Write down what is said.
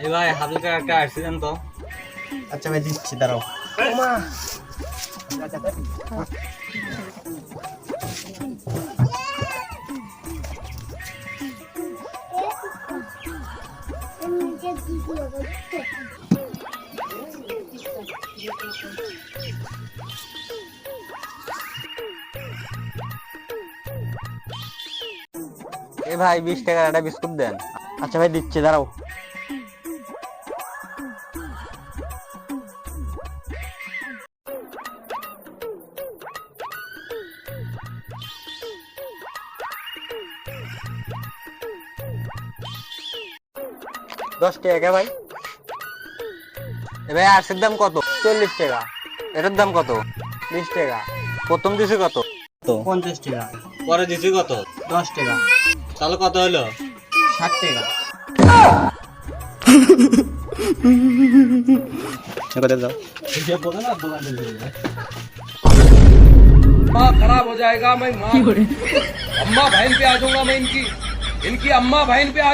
এই ভাই হালকা একটা অ্যাক্সিডেন্ট তো। আচ্ছা ভাই দিচ্ছি, দাঁড়াও। ওমা এই ভাই 20 টাকার একটা বিস্কুট দেন। আচ্ছা ভাই দিচ্ছি, দাঁড়াও। 10 টাকা ভাই। এ ভাই আরসের দাম কত? 40 টাকা। এটার দাম কত? 20 টাকা। প্রথম দিছি কত? 50 টাকা। পরে দিছি কত? 10 টাকা। তাহলে কত হলো? 60 টাকা। माँ खराब हो जाएगा। मैं माँ अम्मा बहन पे आ जाऊंगा। मैं इनकी इनकी अम्मा बहन पे आ